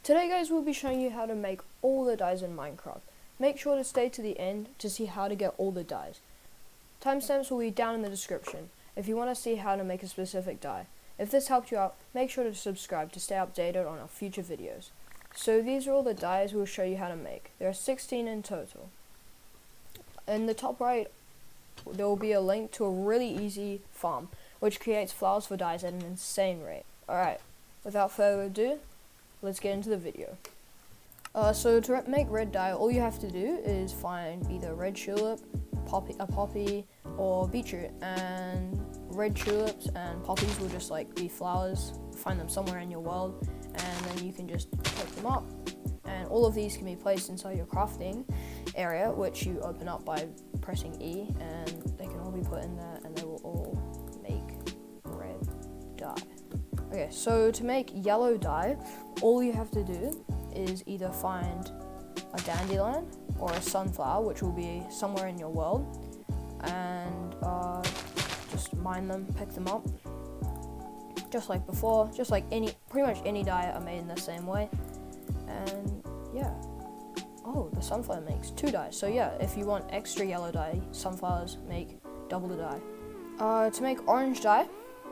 Today guys, we'll be showing you how to make all the dyes in Minecraft. Make sure to stay to the end to see how to get all the dyes. Timestamps will be down in the description if you want to see how to make a specific dye. If this helped you out, make sure to subscribe to stay updated on our future videos. So these are all the dyes we'll show you how to make. There are 16 in total. In the top right, there will be a link to a really easy farm, which creates flowers for dyes at an insane rate. Alright, without further ado, let's get into the video. So to make red dye, all you have to do is find either red tulip, a poppy, or beetroot. And red tulips and poppies will just be flowers. Find them somewhere in your world, and then you can just pick them up. And all of these can be placed inside your crafting area, which you open up by pressing E, and they can all be put in there, and they will all make red dye. Okay, so to make yellow dye, all you have to do is either find a dandelion or a sunflower, which will be somewhere in your world, and just mine them, pick them up, just like before, pretty much any dye are made in the same way. And yeah, oh, the sunflower makes 2 dyes, so yeah, if you want extra yellow dye, sunflowers make double the dye. To make orange dye,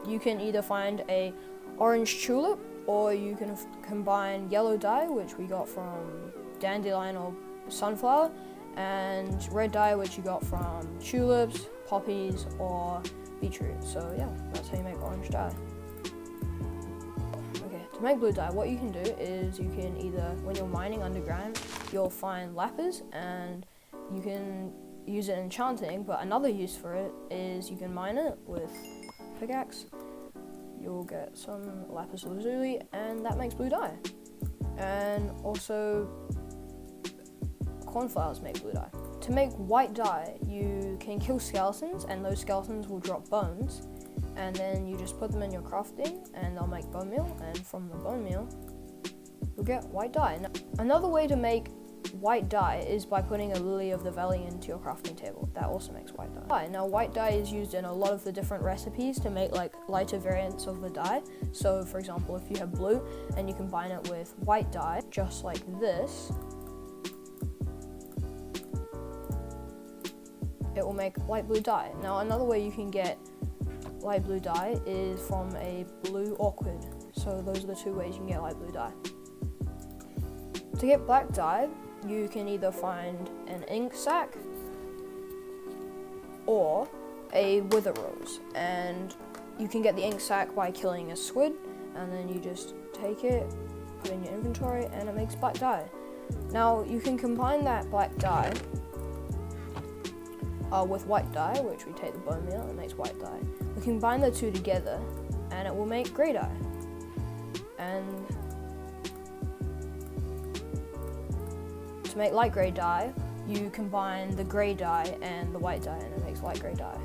you can either find a orange tulip, or you can combine yellow dye, which we got from dandelion or sunflower, and red dye, which you got from tulips, poppies, or beetroot. So yeah, that's how you make orange dye. Okay, to make blue dye, what you can do is you can either, when you're mining underground, you'll find lapis, and you can use it in enchanting, but another use for it is you can mine it with pickaxe. You'll get some lapis lazuli, and that makes blue dye. And also, cornflowers make blue dye. To make white dye, you can kill skeletons, and those skeletons will drop bones, and then you just put them in your crafting, and they'll make bone meal, and from the bone meal, you'll get white dye. Now, another way to make white dye is by putting a lily of the valley into your crafting table. That also makes white dye. Now, white dye is used in a lot of the different recipes to make lighter variants of the dye. So for example, if you have blue and you combine it with white dye, just like this, it will make light blue dye. Now, another way you can get light blue dye is from a blue orchid. So those are the 2 ways you can get light blue dye. To get black dye, you can either find an ink sac or a wither rose, and you can get the ink sac by killing a squid, and then you just take it, put it in your inventory, and it makes black dye. Now you can combine that black dye with white dye, which we take the bone meal and it makes white dye. We combine the 2 together and it will make grey dye. And to make light grey dye, you combine the grey dye and the white dye, and it makes light grey dye.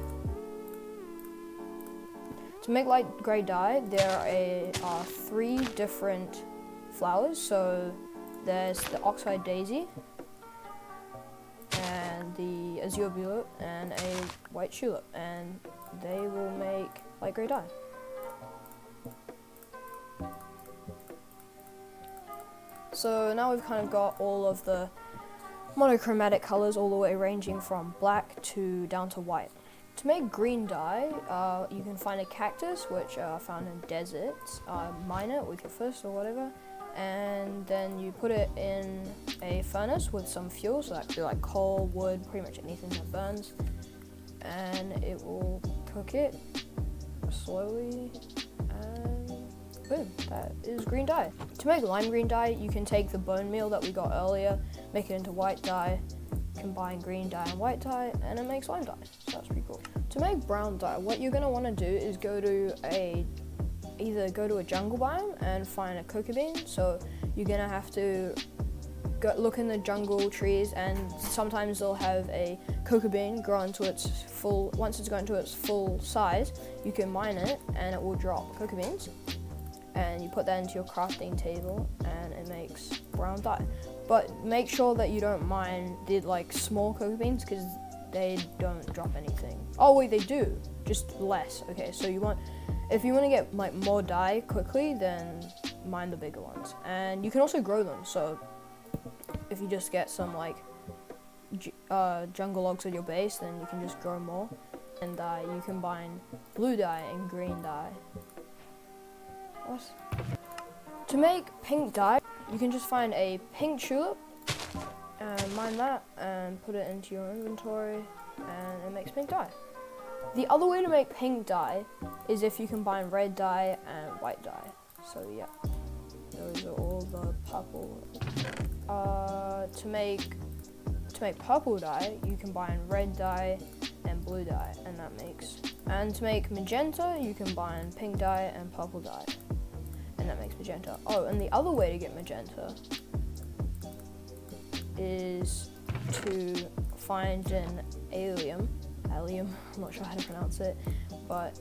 To make light grey dye, there are 3 different flowers. So there's the oxeye daisy, and the azure bullet, and a white tulip, and they will make light grey dye. So now we've kind of got all of the monochromatic colors all the way ranging from black down to white. To make green dye, you can find a cactus, which are found in deserts, mine it with your fist or whatever, and then you put it in a furnace with some fuel, so that could be like coal, wood, pretty much anything that burns, and it will cook it slowly, and boom, that is green dye. To make lime green dye, you can take the bone meal that we got earlier, make it into white dye, combine green dye and white dye, and it makes lime dye. So that's pretty cool. To make brown dye, what you're going to want to do is either go to a jungle biome and find a cocoa bean. So you're going to have to look in the jungle trees, and sometimes they'll have a cocoa bean grow into its full. Once it's gotten to its full size, you can mine it and it will drop cocoa beans. And you put that into your crafting table, and it makes brown dye. But make sure that you don't mine the small cocoa beans, because they don't drop anything. Oh wait, they do, just less. Okay, so if you want to get more dye quickly, then mine the bigger ones. And you can also grow them, so if you just get some like jungle logs at your base, then you can just grow more. And you combine blue dye and green dye. What? To make pink dye, you can just find a pink tulip and mine that and put it into your inventory, and it makes pink dye. The other way to make pink dye is if you combine red dye and white dye. So yeah, those are all the purple. To make purple dye, you combine red dye and blue dye, and that makes. And to make magenta, you combine pink dye and purple dye, and that makes magenta. Oh, and the other way to get magenta is to find an allium, I'm not sure how to pronounce it, but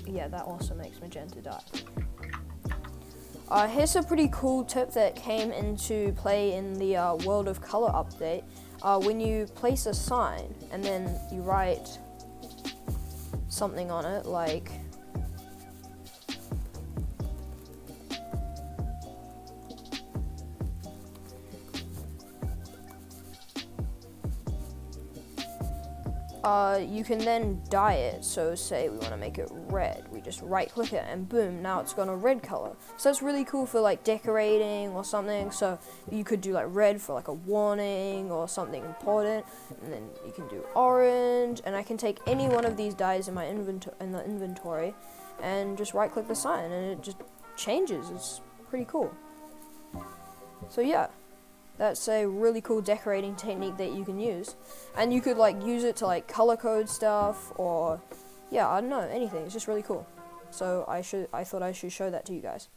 yeah, that also makes magenta dye. Here's a pretty cool tip that came into play in the World of Color update. When you place a sign and then you write something on it, like you can then dye it. So say we want to make it red, we just right click it and boom, now it's got a red color. So that's really cool for like decorating or something. So you could do like red for like a warning or something important, and then you can do orange, and I can take any one of these dyes in my inventory and just right click the sign and it just changes. It's pretty cool. So yeah, that's a really cool decorating technique that you can use, and you could like use it to like color code stuff, or yeah, I don't know, anything. It's just really cool. So I thought I should show that to you guys.